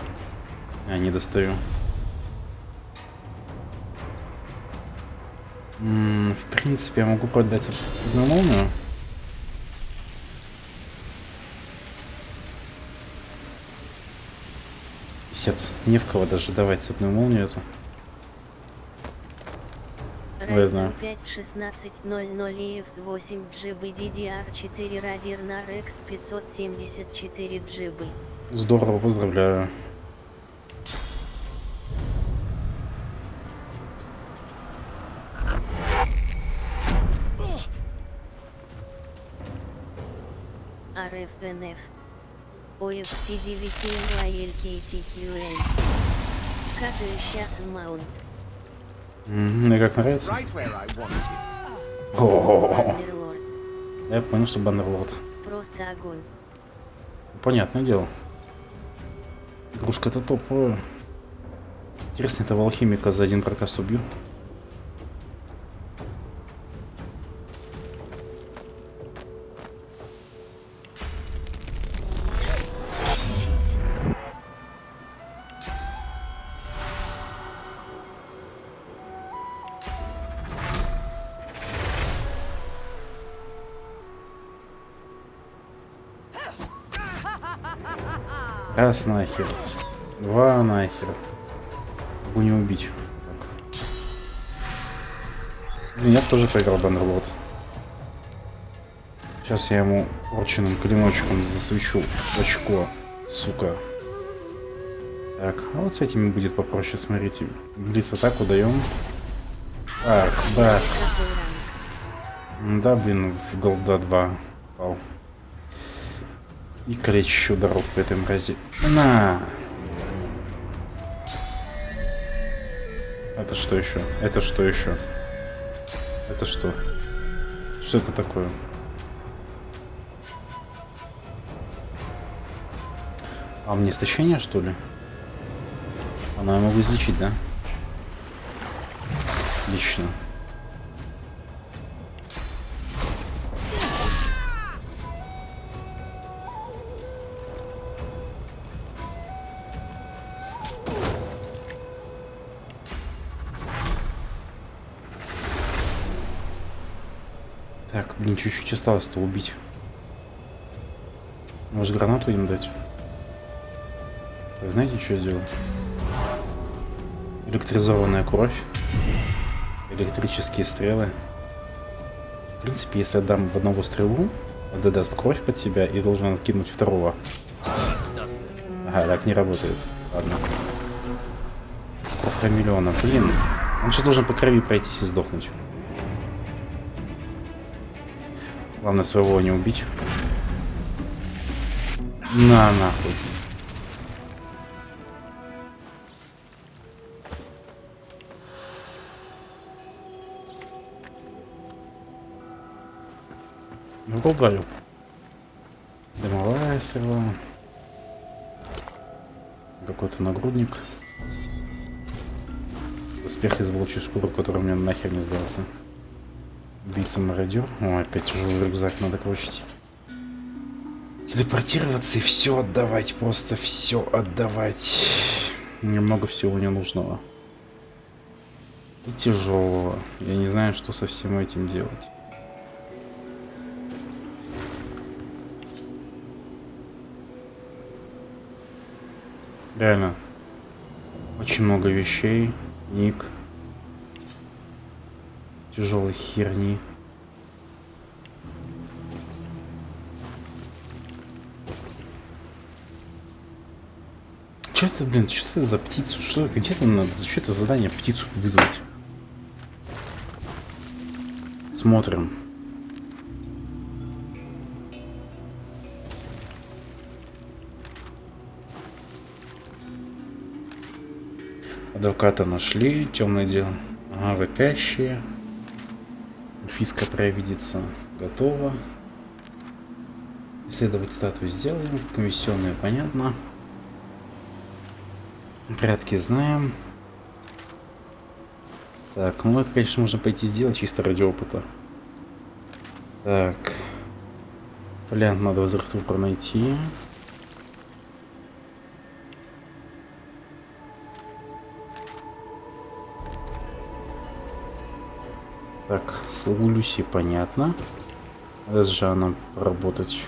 А, не достаю. В принципе, я могу продать одну молнию. Писец. Не в кого даже давать цепную молнию эту. Я знаю. 5 16 00 EF 8 GB DDR4 Radeon RX 574 GB. Здорово, поздравляю. RFNF OFC DVTMYLKTQN. Катаю сейчас маунт. Мне как нравится. О-о-о. Я понял, что Баннерлорд. Просто огонь. Понятное дело. Игрушка-то топовая. Интересно, этого алхимика за один проказ убью. Раз нахер. Два нахер. Могу не убить. Я тоже проиграл Бандерлот. Сейчас я ему орченным клиночком засвечу в очко, сука. Так, а вот с этими будет попроще, смотрите. Блиц-атаку даем. Так, да. Да, блин, в голда 2 попал. И количество ударов по этой мрази. На! Это что еще? Это что еще? Это что? Что это такое? А мне истощение, что ли? Она я могу излечить, да? Отлично. Так, блин, чуть-чуть осталось-то убить. Может, гранату им дать? Вы знаете, что я сделал? Электризованная кровь. Электрические стрелы. В принципе, если отдам в одного стрелу, он даст кровь под себя и должен откинуть второго. Ага, так не работает. Ладно. Кровь миллиона. Блин, он же должен по крови пройтись и сдохнуть. Главное своего не убить. На, нахуй. Угадаю. Дымовая стрела. Какой-то нагрудник. Успех из волчьей шкуры, который мне нахер не сдался. Убийца-мародер. О, опять тяжелый рюкзак надо крутить. Телепортироваться и все отдавать. Просто все отдавать. Немного всего ненужного. И тяжелого. Я не знаю, что со всем этим делать. Реально. Очень много вещей. Ник. Тяжелой херни. Что это, блин, что это за птицу? Что, где там надо? Что это задание птицу вызвать? Смотрим. Адвоката нашли, темное дело. Ага, вопящие. Эльфийская провидица готова. Исследовать статую сделаем. Комиссионные понятно. Порядки знаем. Так, ну это, конечно, можно пойти сделать чисто ради опыта. Так. Вариант надо взрыв-трупор найти. Так, с Люси понятно. С Жаном поработать.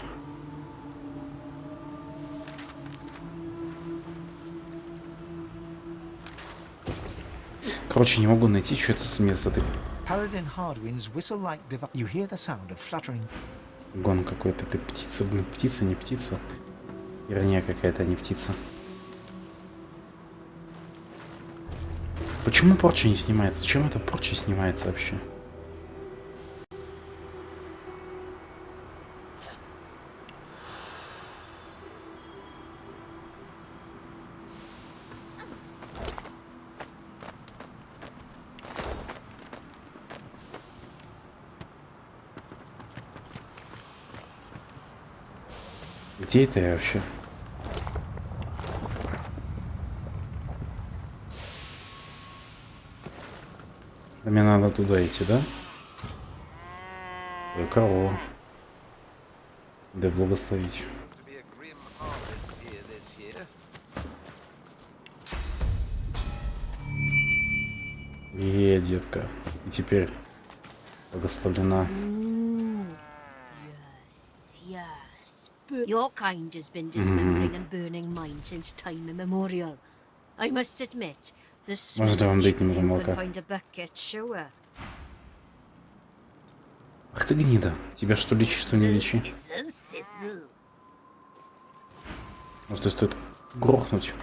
короче, не могу найти, что это с этой Paladin Hardwin's whistle like device. You hear the sound of fluttering. гон какой-то. Ты птица, блин, птица, не птица. Вернее, какая-то не птица. Почему порча не снимается? Зачем эта порча снимается вообще? Где это я вообще? Да мне надо туда идти, да? Ой, корова. Да благословить. Детка. И теперь благословлена. Your kind has been dismembering and burning mine since time immemorial. I must admit, the Может, я вам дать немного you can молока? find a bucket, sure. Ах ты гнида. Тебя что лечи, что не лечи. Может, и стоит грохнуть.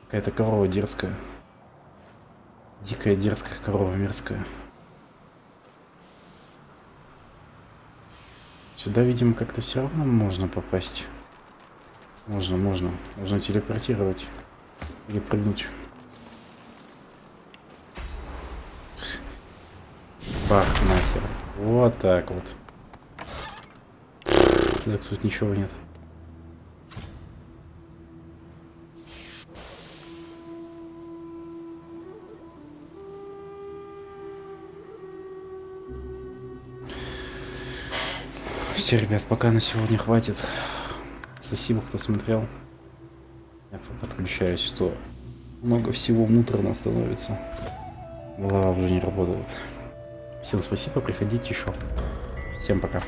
Какая-то корова дерзкая. Дикая дерзкая корова мерзкая. Сюда, видимо, как-то все равно можно попасть. Можно. Можно телепортировать. Или прыгнуть. Бах, нахер. Вот так вот. Так, тут ничего нет. Все, ребят, пока на сегодня хватит. Спасибо, кто смотрел. Я отключаюсь, что много всего муторно становится. Голова уже не работает. Всем спасибо, приходите еще. Всем пока.